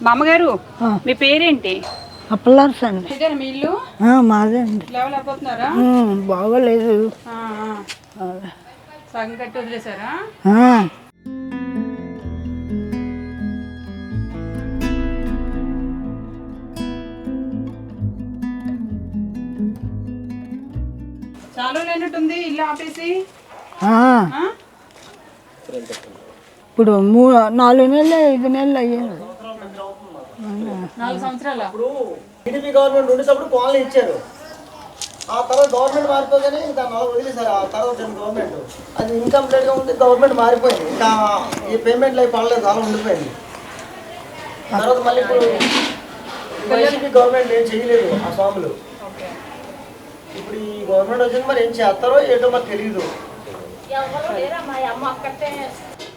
మామగారు మీ పేరేంటి? అప్పలార్స్ అండి. ఇదేనా మీ ఇల్లు? మాదే అండి. లెవెల్ అయిపోతున్నారా? బాగోలేదు, సగం కట్టి వదిలేసారా? చాలా లేనట్టుంది ఇల్లు ఆపేసి. ఇప్పుడు 4 నెలలు 5 నెలలు అయ్యారు. 4 సంవత్సరాల టీడీపీ గవర్నమెంట్ ఉండేటప్పుడు కాలనీ ఇచ్చారు. ఆ తర్వాత గవర్నమెంట్ మారిపోగానే దాన్ని అలా వదిలేసారు. ఆ తర్వాత గవర్నమెంట్ అది ఇన్కంప్లీట్గా ఉంది. గవర్నమెంట్ మారిపోయింది, ఇంకా ఈ పేమెంట్లు అవి పడలేదు, అలా ఉండిపోయింది. తర్వాత మళ్ళీ ఇప్పుడు వైసీపీ గవర్నమెంట్ ఏం చేయలేదు ఆ స్వాములు. ఇప్పుడు ఈ గవర్నమెంట్ వచ్చింది, మరి ఏం చేస్తారో ఏంటో మరి తెలియదు.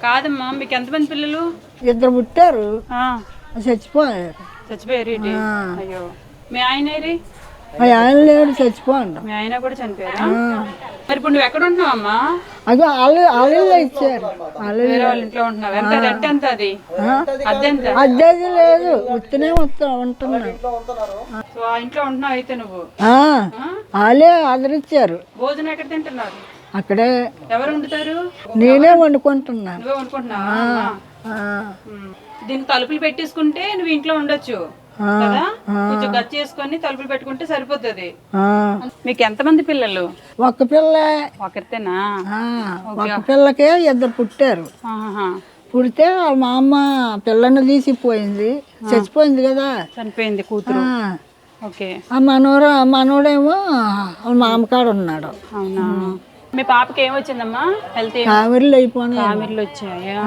కాదమ్మా, మీకు ఎంతమంది పిల్లలు? 2 పుట్టారు, చచ్చిపోయారు. చచ్చిపోయారు? అయ్యో, మీ ఆయన? ఆయన లేడు, చచ్చిపోండి. మీ ఆయన కూడా చనిపోయారా? మరి ఇప్పుడు నువ్వు ఎక్కడ ఉంటున్నావమ్మా? అది వాళ్ళు ఇచ్చారు. వేరే వాళ్ళ ఇంట్లో ఉంటున్నావు. ఎంత రెంట్ ఎంత? అది అద్దెంత? అద్దెది లేదు, ఉత్తనే ఉంటున్నాను. సో ఆ ఇంట్లో ఉంటున్నావు అయితే నువ్వు? వాళ్ళే ఆదరించారు. భోజనం ఎక్కడ తింటున్నారు? అక్కడే. ఎవరు వండుతారు? నేనే వండుకుంటున్నాను. నువ్వే వండుకుంటున్నావా? దీనికి తలుపులు పెట్టేసుకుంటే నువ్వు ఇంట్లో ఉండొచ్చు కదా, కొంచెం గచ్చి చేసుకొని తలుపులు పెట్టుకుంటే సరిపోతుంది. మీకు ఎంతమంది పిల్లలు? ఒక్క పిల్ల. ఒకరితేనా? ఒక పిల్లకే 2 పుట్టారు. పుడితే మా అమ్మ పిల్లని తీసిపోయింది, చచ్చిపోయింది కదా, చనిపోయింది కూతురు. ఓకే. ఆ మనోడేమో మా అమ్మకాడ ఉన్నాడు. అవునా? మీ పాపకి ఏమొచ్చిందమ్మా? హెల్త్? కామెర్లు అయిపోయినాయి. కామెర్లు వచ్చాయా?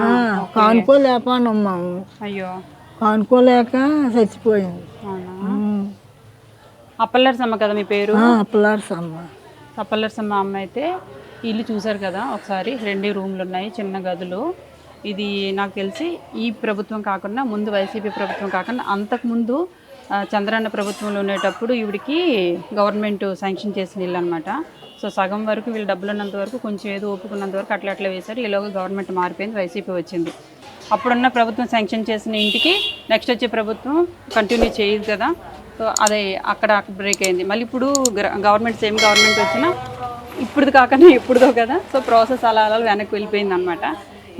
కానుకోలేకపోయాము. అయ్యో, కానుకోలేక చచ్చిపోయింది. అప్పల్లర్సమ్మ కదా మీ పేరు? అప్పలార్సమ్మ. అప్పల్లర్సమ్మ అమ్మ అయితే ఇల్లు చూసారు కదా ఒకసారి. 2 రూమ్లు ఉన్నాయి, చిన్న గదులు. ఇది నాకు తెలిసి ఈ ప్రభుత్వం కాకుండా ముందు వైసీపీ ప్రభుత్వం కాకుండా అంతకుముందు చంద్రన్న ప్రభుత్వంలో ఉండేటప్పుడు ఈవిడికి గవర్నమెంట్ శాంక్షన్ చేసిన ఇల్లు అనమాట. సో సగం వరకు వీళ్ళు డబ్బులు ఉన్నంత వరకు కొంచెం ఏదో ఒప్పుకున్నంత వరకు అట్లా వేశారు. ఈలోగా గవర్నమెంట్ మారిపోయింది, వైసీపీ వచ్చింది. అప్పుడున్న ప్రభుత్వం శాంక్షన్ చేసిన ఇంటికి నెక్స్ట్ వచ్చే ప్రభుత్వం కంటిన్యూ చేయదు కదా. సో అదే అక్కడ బ్రేక్ అయింది. మళ్ళీ ఇప్పుడు గవర్నమెంట్ సేమ్ గవర్నమెంట్ వచ్చినా ఇప్పుడుది కాకుండా ఇప్పుడుదో కదా. సో ప్రాసెస్ అలా వెనక్కి వెళ్ళిపోయింది అనమాట.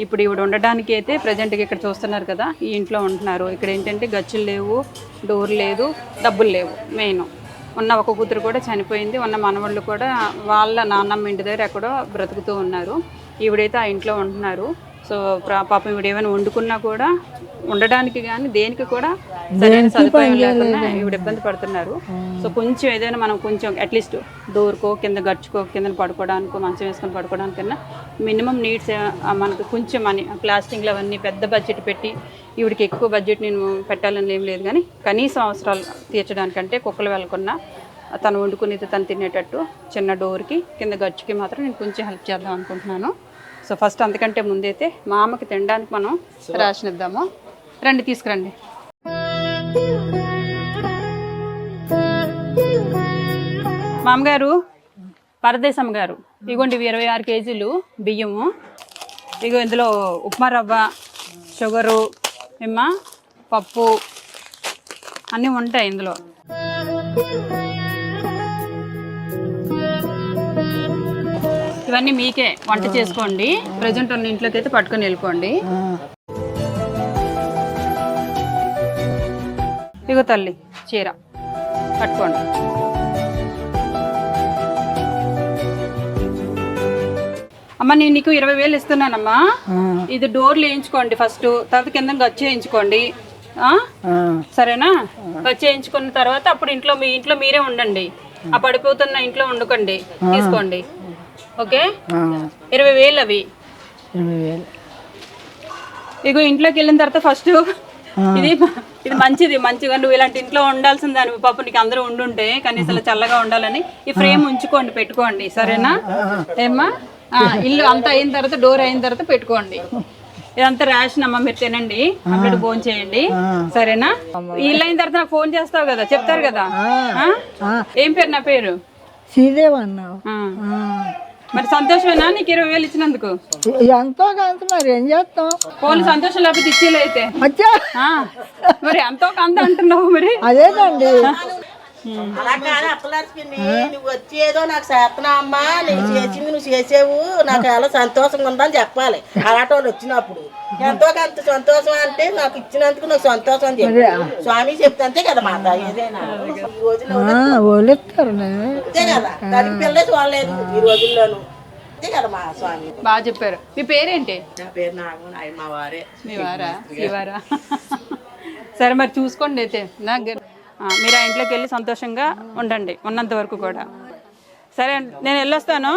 ఇప్పుడు ఇవిడ ఉండడానికి అయితే ప్రజెంట్గా ఇక్కడ చూస్తున్నారు కదా, ఈ ఇంట్లో ఉంటున్నారు. ఇక్కడ ఏంటంటే గచ్చులు లేవు, డోర్ లేదు, డబ్బులు లేవు. మెయిన్ ఉన్న ఒక కూతురు కూడా చనిపోయింది. ఉన్న మనవాళ్ళు కూడా వాళ్ళ నాన్నమ్మ ఇంటి దగ్గర ఎక్కడో బ్రతుకుతూ ఉన్నారు. ఈవిడైతే ఆ ఇంట్లో ఉంటున్నారు. సో పాపం ఈవిడ ఏమైనా వండుకున్నా కూడా ఉండడానికి కానీ దేనికి కూడా సరైన సదుపాయం లేకుండా ఈవిడ ఇబ్బంది పడుతున్నారు. సో కొంచెం ఏదైనా మనం కొంచెం అట్లీస్ట్ డోర్కో కింద గడుచుకో కింద పడుకోవడానికో మంచం వేసుకొని పడుకోవడానికన్నా మినిమం నీడ్స్ మనకు కొంచెం మనీ ప్లాస్టింగ్లు అవన్నీ పెద్ద బడ్జెట్ పెట్టి ఈవిడికి ఎక్కువ బడ్జెట్ నేను పెట్టాలని ఏం లేదు, కానీ కనీసం అవసరాలు తీర్చడానికంటే కుక్కలు వెళ్ళకుండా తను వండుకునేది తను తినేటట్టు చిన్న డోర్కి కింద గచ్చుకి మాత్రం నేను కొంచెం హెల్ప్ చేద్దాం అనుకుంటున్నాను. సో ఫస్ట్ అంతకంటే ముందైతే మా అమ్మకి తినడానికి మనం రేషన్ ఇద్దాము. రండి, తీసుకురండి. మామగారు, పరదేశమ్మ గారు, ఇగోండి 26 కేజీలు బియ్యము. ఇగో ఇందులో ఉప్మా రవ్వ, షుగరు, పప్పు అన్నీ ఉంటాయి ఇందులో. ఇవన్నీ మీకే వంట చేసుకోండి. ప్రజెంట్ ఉన్న ఇంట్లోకి అయితే పట్టుకొని వెళ్ళిపోండి. ఇగో తల్లి చీర పట్టుకోండి. అమ్మ నేను నీకు 20,000 ఇస్తున్నానమ్మా. ఇది డోర్లు వేయించుకోండి ఫస్ట్, తర్వాత కింద గచ్చి వేయించుకోండి. సరేనా? గచ్చి వేయించుకున్న తర్వాత అప్పుడు మీ ఇంట్లో మీరే ఉండండి. ఆ పడిపోతున్న ఇంట్లో వండుకోండి, తీసుకోండి. ఓకే, 20,000 అవి. ఇగో ఇంట్లోకి వెళ్ళిన తర్వాత ఫస్ట్ ఇది మంచిగా నువ్వు ఇలాంటి ఇంట్లో ఉండాల్సిన దాని పాప నీకు అందరూ ఉండుంటే కనీసం చల్లగా ఉండాలని ఈ ఫ్రేమ్ ఉంచుకోండి, పెట్టుకోండి. సరేనా ఏమ్మా? ఇల్లు అంతా అయిన తర్వాత డోర్ అయిన తర్వాత పెట్టుకోండి. ఇదంతా రేషన్ అమ్మ, మీరు తినండి, అప్పుడు భోజనం చేయండి. సరేనా? ఇల్లు అయిన తర్వాత నాకు ఫోన్ చేస్తావు కదా, చెప్తారు కదా. ఏం పేరు? నా పేరు శ్రీదేవి అన్నావు. మరి సంతోషమేనా నీకు 20,000 ఇచ్చినందుకు? ఎంతో కొంత మరి ఏం చేస్తాం. పోనీ సంతోషం లేకపోతే ఇచ్చేలే అయితే. అచ్చా ఆ, మరి ఎంతో కొంత అంటున్నావు మరి. అదేనండి. అలా కాదు అప్పలర్చుకుని నువ్వు వచ్చేదో నాకు చేస్తున్నావు అమ్మా, నేను చేసింది నువ్వు చేసేవు, నాకు ఎలా సంతోషంగా ఉందని చెప్పాలి. అలాంటి వాళ్ళు వచ్చినప్పుడు ఎంతో కొంత సంతోషం అంటే నాకు ఇచ్చినందుకు నాకు సంతోషం అని చెప్పి స్వామి చెప్తే అంతే కదా మాట. ఏదైనా ఈ రోజుల్లో ఓలేస్తారు అంతే కదా, దానికి పిల్లలే చూడలేదు ఈ రోజుల్లోనూ. అంతే కదా మా స్వామి. బాగా చెప్పారు. మీ పేరేంటి? నా పేరు నాకు ఆయన మా వారే. మీ వారా? శివారా? సరే మరి చూసుకోండి అయితే. మీరు ఆ ఇంట్లోకి వెళ్ళి సంతోషంగా ఉండండి ఉన్నంత వరకు కూడా. సరే నేను వెళ్ళొస్తాను.